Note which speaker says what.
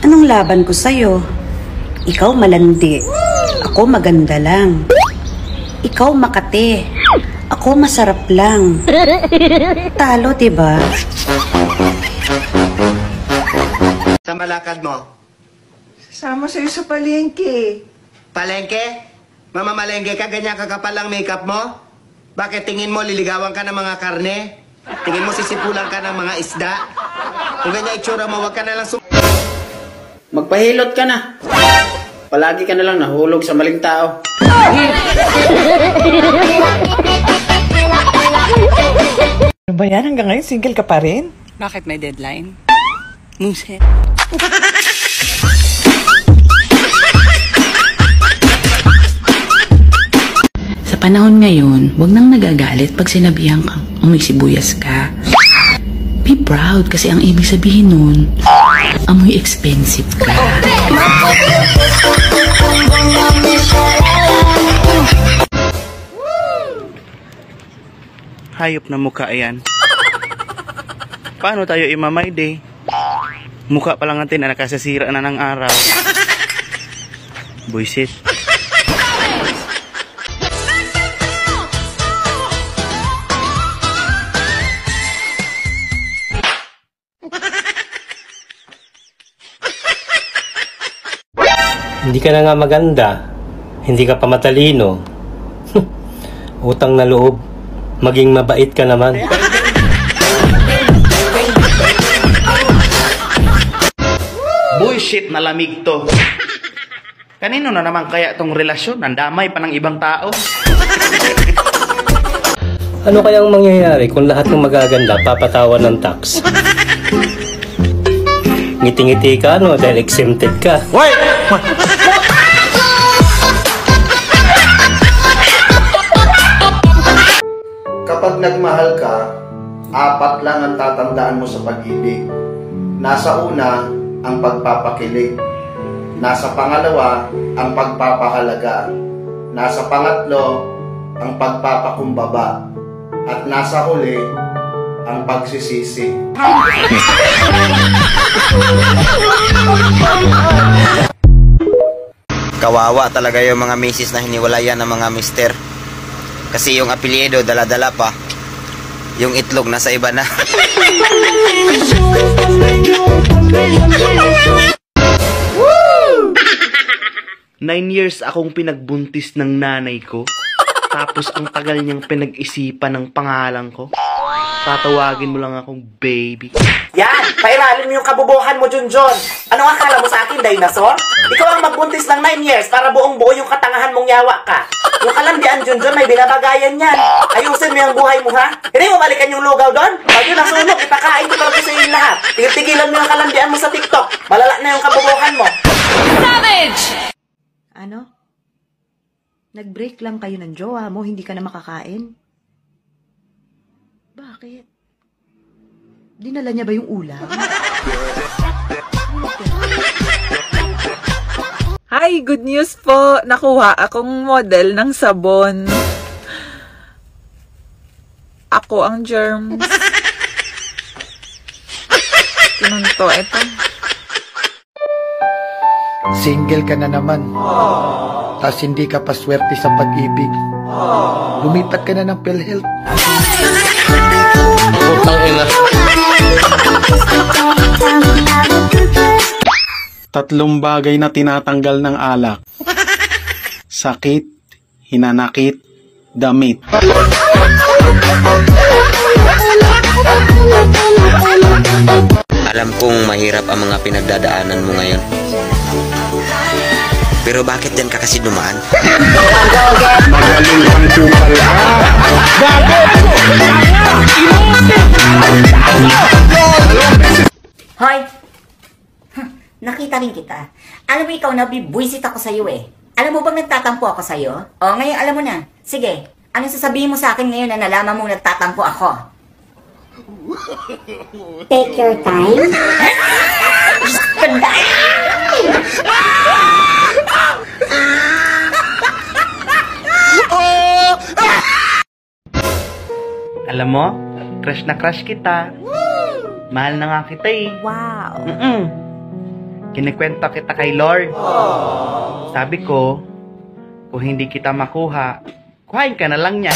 Speaker 1: Anong laban ko sa'yo? Ikaw malandi. Ako maganda lang. Ikaw makate. Ako masarap lang. Talo, diba?
Speaker 2: Sa malakad mo?
Speaker 3: Sama sa'yo sa palengke.
Speaker 2: Palengke? Mamamalengke ka, ganyan kakapal ang makeup mo? Bakit tingin mo liligawan ka ng mga karne? Tingin mo sisipulan ka ng mga isda? Kung ganyan itsura mo, wag ka na lang
Speaker 4: Magpahilot ka na. Palagi ka na lang nahulog sa maling tao.
Speaker 3: Ano ba yan? Hanggang ngayon, single ka pa rin?
Speaker 5: Bakit may deadline? Muset.
Speaker 6: Sa panahon ngayon, huwag nang nagagalit pag sinabihan kang amoy sibuyas ka. Be proud kasi ang ibig sabihin nun, amoy expensive ka.
Speaker 7: Hayop na mukha yan. Paano tayo imamay day? Mukha pa lang natin na nakasasira na ng araw. Buisit.
Speaker 8: Hindi ka na nga maganda. Hindi ka pa matalino. Utang na loob. Maging mabait ka naman.
Speaker 7: Bullshit na lamig to. Kanino na naman kaya tong relasyon? Nandamay pa ng ibang tao.
Speaker 8: Ano kayang mangyayari kung lahat ng magaganda papatawan ng tax? Ngiti-ngiti ka, no? Dahil exempted ka.
Speaker 7: Wait!
Speaker 2: Kapag nagmahal ka, apat lang ang tatandaan mo sa pag-ibig. Nasa una, ang pagpapakilig. Nasa pangalawa, ang pagpapahalaga. Nasa pangatlo, ang pagpapakumbaba. At nasa huli, ang pagsisisi.
Speaker 9: Kawawa talaga yung mga misis na hiniwalayan ng mga mister. Kasi yung apelyido dala-dala pa. Yung itlog nasa iba na.
Speaker 7: 9 years akong pinagbuntis ng nanay ko. Tapos ang tagal niyang pinag-isipan ng pangalan ko. Tatawagin mo lang akong baby.
Speaker 4: Yan! Pairalim mo yung kabubuhan mo, Junjun. Ano akala mo sa akin, dinosaur? Ikaw ang magbuntis ng 9 years para buong-buo yung katangahan mong yawa ka. Yung kalandian, Junjun, may binabagayan yan. Ayusin mo yung buhay mo, ha? Hindi mo balikan yung lugaw doon? Pag yun nasunog, ipakain ko talaga sa yung lahat. Tigil-tigilan mo yung kalandian mo sa TikTok. Malala na yung kabubuhan mo.
Speaker 5: Savage!
Speaker 1: Ano? Nag-break lang kayo ng jowa mo, hindi ka na makakain? Bakit? Dinala niya ba yung ulam?
Speaker 3: Hi, good news po. Nakuha akong model ng sabon. Ako ang germs. Pinunto ito.
Speaker 10: Single ka na naman. Tapos hindi ka pa swerte sa pag-ibig. Lumipat ka na ng PhilHealth.
Speaker 8: Putang ina.
Speaker 7: 3 bagay na tinatanggal ng alak. Sakit, hinanakit, damit.
Speaker 9: Alam kong mahirap ang mga pinagdadaanan mo ngayon. Pero bakit dyan ka kasi dumaan?
Speaker 7: Magaling ang kupal.
Speaker 11: Hoy! Nakita rin kita. Alam mo ikaw, nabibwisit ako sa'yo eh. Alam mo bang nagtatampo ako sa'yo? O, ngayon alam mo na. Sige, anong sasabihin mo sa akin ngayon na nalaman mong nagtatampo ako?
Speaker 12: Take your time.
Speaker 7: Alam mo, crush na crush kita. Mahal na nga kita eh.
Speaker 11: Wow.
Speaker 7: Kinikwento kita kay Lord. Sabi ko, kung hindi kita makuha, kuhain ka na lang niya.